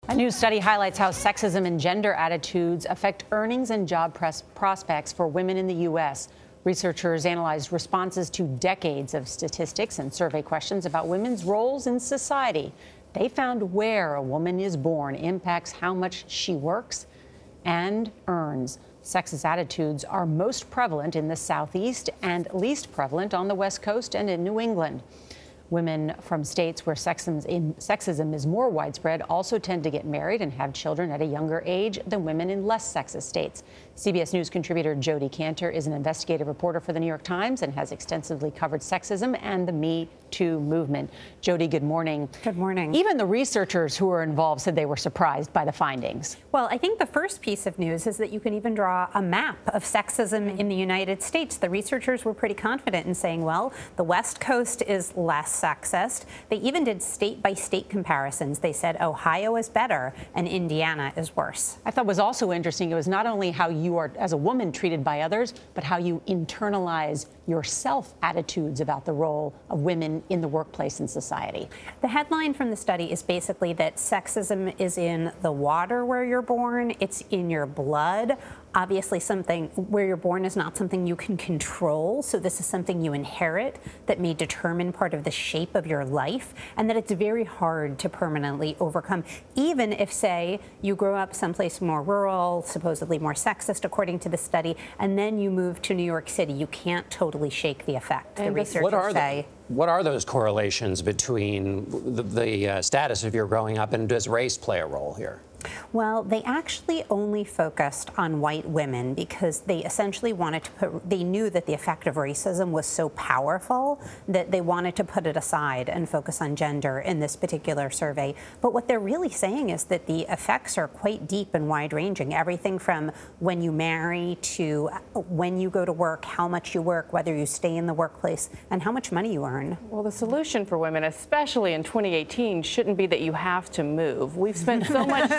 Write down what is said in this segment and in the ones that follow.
A new study highlights how sexism and gender attitudes affect earnings and job prospects for women in the U.S. Researchers analyzed responses to decades of statistics and survey questions about women's roles in society. They found where a woman is born impacts how much she works and earns. Sexist attitudes are most prevalent in the Southeast and least prevalent on the West Coast and in New England. Women from states where sexism is more widespread also tend to get married and have children at a younger age than women in less sexist states. CBS News contributor Jodi Kantor is an investigative reporter for the New York Times and has extensively covered sexism and the Me Too movement. Jodi, good morning. Good morning. Even the researchers who were involved said they were surprised by the findings. Well, I think the first piece of news is that you can even draw a map of sexism in the United States. The researchers were pretty confident in saying, well, the West Coast is less sexist. They even did state-by-state comparisons. They said Ohio is better and Indiana is worse. I thought was also interesting, it was not only how you are, as a woman, treated by others, but how you internalize yourself attitudes about the role of women in the workplace and society. The headline from the study is basically that sexism is in the water where you're born, it's in your blood. Obviously, something where you're born is not something you can control, so this is something you inherit that may determine part of the shape of your life, and that it's very hard to permanently overcome, even if, say, you grow up someplace more rural, supposedly more sexist, according to the study, and then you move to New York City. You can't totally shake the effect, the researchers say. What are those correlations between the status of your growing up, and does race play a role here? Well, they actually only focused on white women because they essentially wanted to they knew that the effect of racism was so powerful that they wanted to put it aside and focus on gender in this particular survey. But what they're really saying is that the effects are quite deep and wide-ranging. Everything from when you marry to when you go to work, how much you work, whether you stay in the workplace, and how much money you earn. Well, the solution for women, especially in 2018, shouldn't be that you have to move. We've spent so much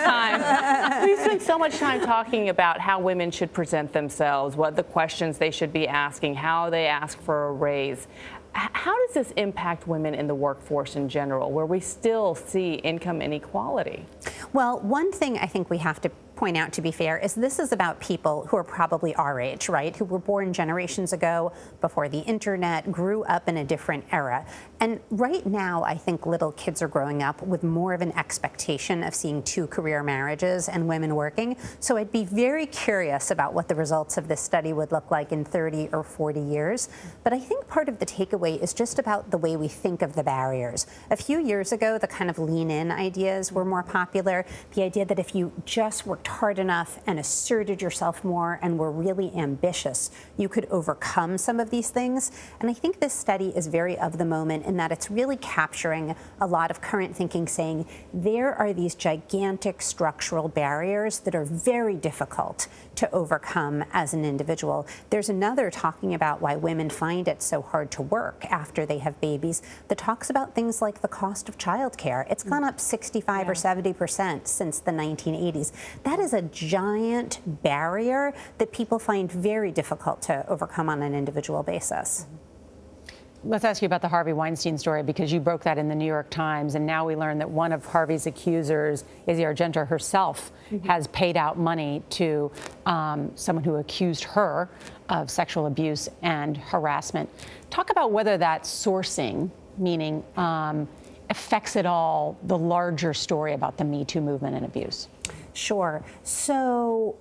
time talking about how women should present themselves, what the questions they should be asking, how they ask for a raise. How does this impact women in the workforce in general, where we still see income inequality? Well, one thing I think we have to point out, to be fair, is this is about people who are probably our age, right, who were born generations ago, before the internet, grew up in a different era. And right now, I think little kids are growing up with more of an expectation of seeing two career marriages and women working. So I'd be very curious about what the results of this study would look like in 30 or 40 years. But I think part of the takeaway is just about the way we think of the barriers. A few years ago, the kind of lean-in ideas were more popular. The idea that if you just worked hard enough and asserted yourself more and were really ambitious, you could overcome some of these things. And I think this study is very of the moment in that it's really capturing a lot of current thinking, saying there are these gigantic structural barriers that are very difficult to overcome as an individual. There's another talking about why women find it so hard to work after they have babies that talks about things like the cost of childcare. It's gone up 65 or 70% since the 1980s. That is a giant barrier that people find very difficult to overcome on an individual basis. Let's ask you about the Harvey Weinstein story, because you broke that in the New York Times, and now we learn that one of Harvey's accusers, Asia Argento herself, has paid out money to someone who accused her of sexual abuse and harassment. Talk about whether that sourcing, meaning affects at all the larger story about the Me Too movement and abuse. Sure. So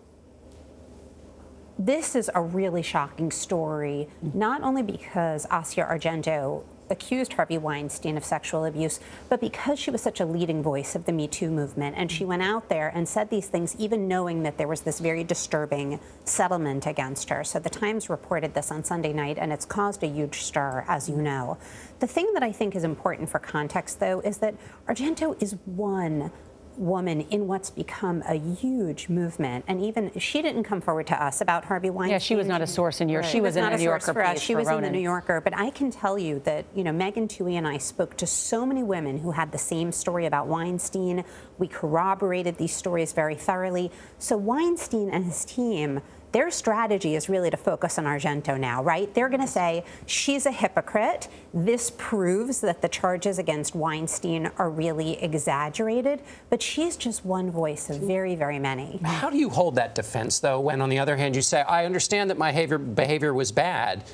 this is a really shocking story, not only because Asia Argento accused Harvey Weinstein of sexual abuse, but because she was such a leading voice of the Me Too movement. And she went out there and said these things, even knowing that there was this very disturbing settlement against her. So the Times reported this on Sunday night, and it's caused a huge stir, as you know. The thing that I think is important for context, though, is that Argento is one woman in what's become a huge movement, and even she didn't come forward to us about Harvey Weinstein. Yeah, she was not a source in your. She was in a New Yorker for us. piece She for was Ronan. in the New Yorker, but I can tell you that Megan Twohey and I spoke to so many women who had the same story about Weinstein. We corroborated these stories very thoroughly. So Weinstein and his team their strategy is really to focus on Argento now, right? They're going to say, she's a hypocrite. This proves that the charges against Weinstein are really exaggerated, but she's just one voice of very, very many. How do you hold that defense, though, when on the other hand you say, I understand that my behavior was bad?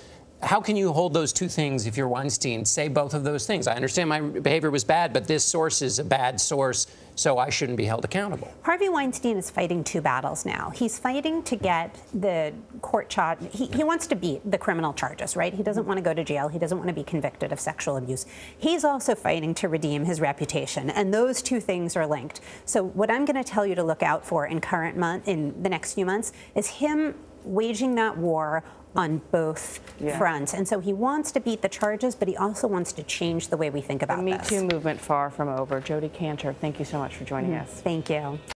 How can you hold those two things if you're Weinstein? Say both of those things. I understand my behavior was bad, but this source is a bad source, so I shouldn't be held accountable. Harvey Weinstein is fighting two battles now. He's fighting to get the court charge. He wants to beat the criminal charges, right? He doesn't want to go to jail. He doesn't want to be convicted of sexual abuse. He's also fighting to redeem his reputation, and those two things are linked. So what I'm going to tell you to look out for in the next few months, is him waging that war on both fronts. And so he wants to beat the charges, but he also wants to change the way we think about this. The Me Too movement far from over. Jodi Kantor, thank you so much for joining us. Thank you.